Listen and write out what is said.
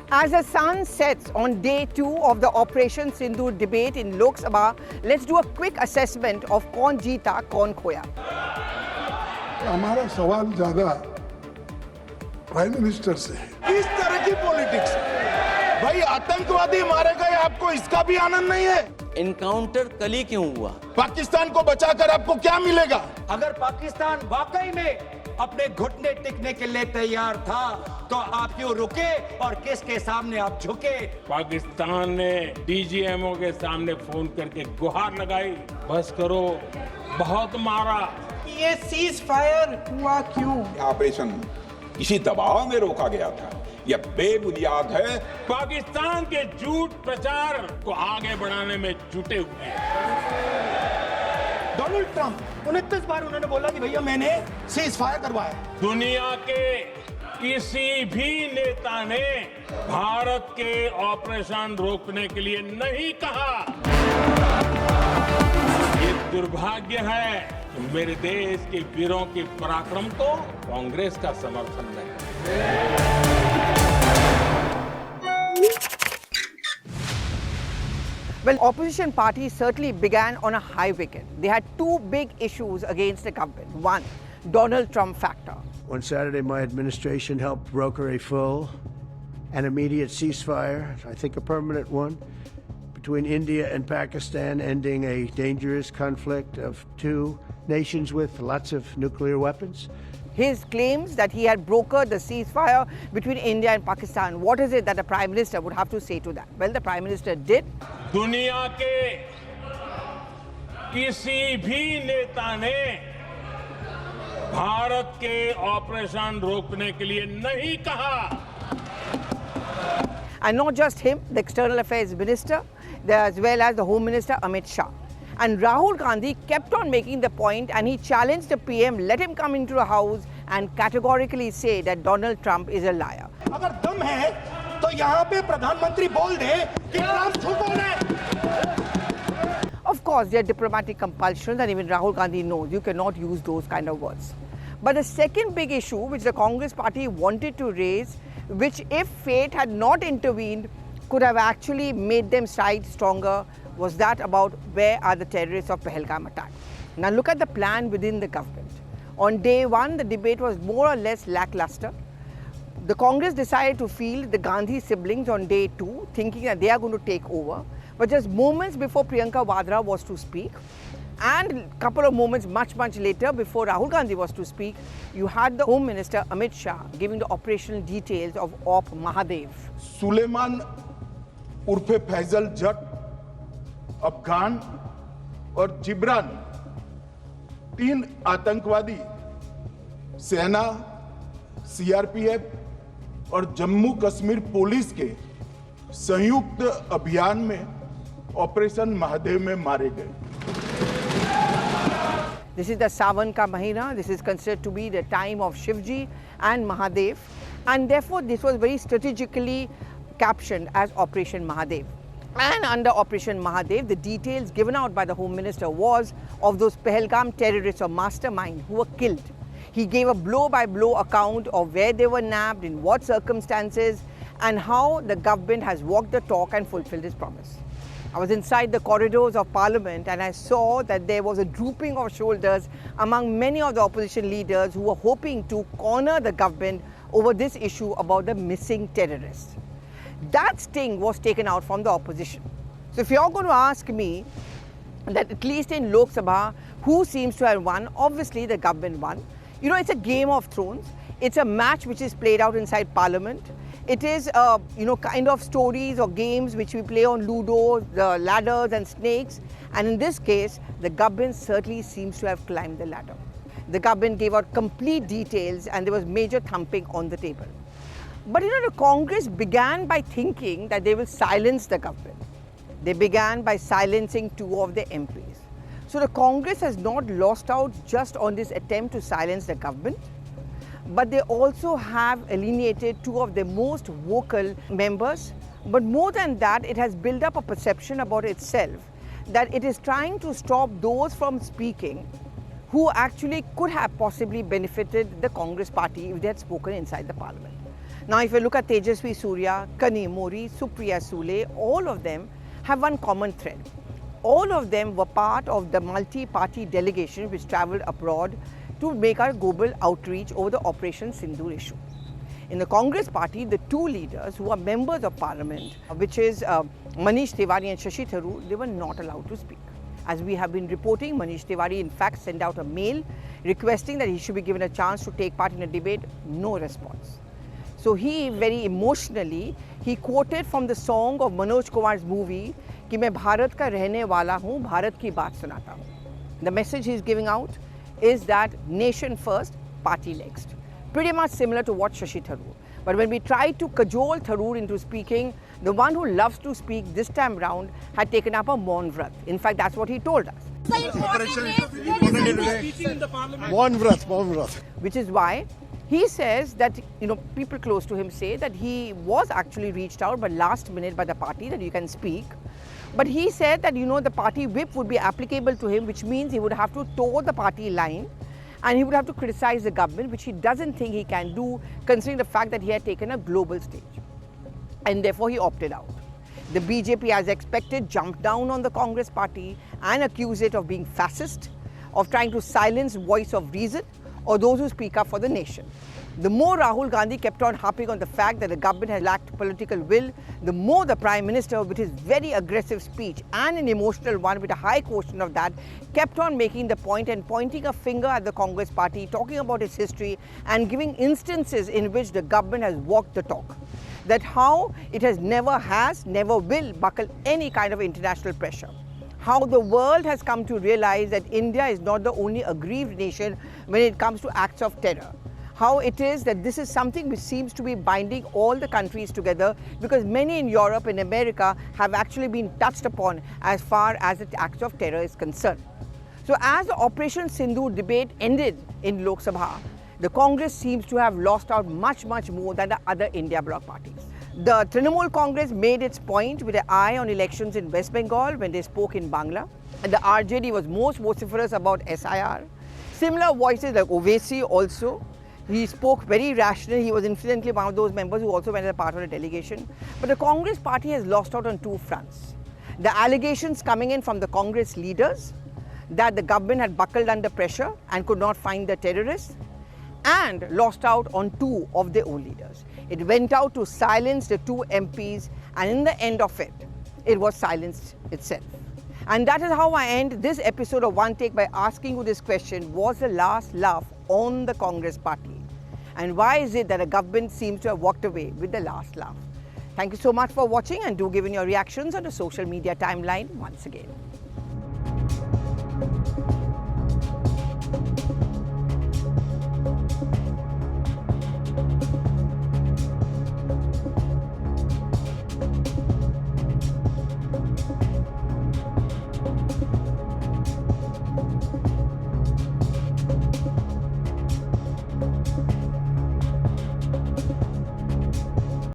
As the sun sets on day 2 of the Operation Sindoor debate in Lok Sabha, let's do a quick assessment of कौन जीता, कौन खोया. हमारा सवाल ज्यादा प्राइम मिनिस्टर से है. किस तरह की पॉलिटिक्स? भाई आतंकवादी मारे गए, आपको इसका भी आनंद नहीं है? एनकाउंटर कल ही क्यों हुआ? पाकिस्तान को बचाकर आपको क्या मिलेगा? अगर पाकिस्तान वाकई में अपने घुटने टिकने के लिए तैयार था तो आप क्यों रुके और किसके सामने आप झुके? पाकिस्तान ने डीजीएमओ के सामने फोन करके गुहार लगाई, बस करो, बहुत मारा. ये सीज फायर हुआ क्यों? ऑपरेशन किसी दबाव में रोका गया था. यह बेबुनियाद है. पाकिस्तान के झूठ प्रचार को आगे बढ़ाने में जुटे हुए हैं. डोनाल्ड ट्रंप 29 बार उन्होंने बोला कि भैया मैंने सीज फायर करवाया. दुनिया के किसी भी नेता ने भारत के ऑपरेशन रोकने के लिए नहीं कहा. ये दुर्भाग्य है कि मेरे देश के वीरों के पराक्रम को कांग्रेस का समर्थन नहीं. Well, opposition parties certainly began on a high wicket. They had two big issues against the government. One, Donald Trump factor. On Saturday, my administration helped broker a full and immediate ceasefire, I think a permanent one, between India and Pakistan, ending a dangerous conflict of two nations with lots of nuclear weapons. His claims that he had brokered the ceasefire between India and Pakistan. What is it that the Prime Minister would have to say to that? Well, the Prime Minister did. दुनिया के किसी भी नेता ने भारत के operation रोकने के लिए नहीं कहा. And not just him, the External Affairs Minister, as well as the Home Minister Amit Shah. And Rahul Gandhi kept on making the point, and he challenged the PM, let him come into the house and categorically say that Donald Trump is a liar. अगर दम है तो यहाँ पे प्रधानमंत्री बोल दे कि Trump झूठा है. Of course, there are diplomatic compulsions, and even Rahul Gandhi knows you cannot use those kind of words. But the second big issue which the Congress party wanted to raise, which if fate had not intervened, could have actually made them side stronger, was that about where are the terrorists of Pahalgam attack. Now look at the plan within the government. On day 1, the debate was more or less lackluster. The Congress decided to field the Gandhi siblings on day 2, thinking that they are going to take over. But just moments before Priyanka Vadra was to speak, and a couple of moments much later before Rahul Gandhi was to speak, you had the Home Minister Amit Shah giving the operational details of Op Mahadev. Suleman उर्फे Faizal जट, अफगान और जिब्रान, 3 आतंकवादी सेना, CRPF और Jammu Kashmir police के संयुक्त अभियान में operation Mahadev में मारे गए. This is the Sawan ka Mahina. This is considered to be the time of Shivji and Mahadev, and therefore this was very strategically captioned as Operation Mahadev. And under Operation Mahadev, the details given out by the Home Minister was of those Pahalgam terrorists or mastermind who were killed. He gave a blow-by-blow account of where they were nabbed, in what circumstances, and how the government has walked the talk and fulfilled its promise. I was inside the corridors of Parliament, and I saw that there was a drooping of shoulders among many of the opposition leaders who were hoping to corner the government over this issue about the missing terrorists. That sting was taken out from the opposition. So if you're going to ask me that at least in Lok Sabha, who seems to have won, obviously the government won. You know, it's a game of thrones. It's a match which is played out inside Parliament. It is, kind of stories or games which we play on Ludo, the ladders and snakes. And in this case, the government certainly seems to have climbed the ladder. The government gave out complete details, and there was major thumping on the table. But the Congress began by thinking that they will silence the government. They began by silencing 2 of the MPs. So the Congress has not lost out just on this attempt to silence the government, but they also have alienated 2 of their most vocal members. But more than that, it has built up a perception about itself that it is trying to stop those from speaking who actually could have possibly benefited the Congress party if they had spoken inside the Parliament. Now, if you look at Tejasvi Surya, Kani Mori, Supriya Sule, all of them have one common thread. All of them were part of the multi-party delegation which travelled abroad to make our global outreach over the Operation Sindoor issue. In the Congress party, the two leaders who are members of parliament, which is Manish Tewari and Shashi Tharoor, they were not allowed to speak. As we have been reporting, Manish Tewari in fact sent out a mail requesting that he should be given a chance to take part in a debate. No response. So he very emotionally, he quoted from the song of Manoj Kumar's movie, कि मैं भारत का रहने वाला हूँ, भारत की बात सुनाता हूँ. The message he is giving out is that nation first, party next. Pretty much similar to what Shashi Tharoor. But when we tried to cajole Tharoor into speaking, the one who loves to speak this time round had taken up a Maun Vrat. In fact, that's what he told us. Maun Vrat. Which is why he says that, people close to him say that he was actually reached out but last minute by the party that you can speak. But he said that, the party whip would be applicable to him, which means he would have to toe the party line and he would have to criticize the government, which he doesn't think he can do, considering the fact that he had taken a global stage. And therefore, he opted out. The BJP, as expected, jumped down on the Congress party and accused it of being fascist, of trying to silence voice of reason or those who speak up for the nation. The more Rahul Gandhi kept on harping on the fact that the government had lacked political will, the more the Prime Minister, with his very aggressive speech and an emotional one with a high quotient of that, kept on making the point and pointing a finger at the Congress party, talking about its history and giving instances in which the government has walked the talk. That how it never will buckle any kind of international pressure. How the world has come to realize that India is not the only aggrieved nation when it comes to acts of terror. How it is that this is something which seems to be binding all the countries together, because many in Europe and America have actually been touched upon as far as the acts of terror is concerned. So as the Operation Sindoor debate ended in Lok Sabha, the Congress seems to have lost out much more than the other India bloc parties. The Trinamool Congress made its point with an eye on elections in West Bengal when they spoke in Bangla. And the RJD was most vociferous about SIR. Similar voices like Owaisi also. He spoke very rationally. He was incidentally one of those members who also went as a part of the delegation. But the Congress party has lost out on two fronts. The allegations coming in from the Congress leaders that the government had buckled under pressure and could not find the terrorists, and lost out on two of their own leaders. It went out to silence the two MPs, and in the end of it, it was silenced itself. And that is how I end this episode of One Take by asking you this question: was the last laugh on the Congress party? And why is it that a government seems to have walked away with the last laugh? Thank you so much for watching, and do give in your reactions on the social media timeline once again.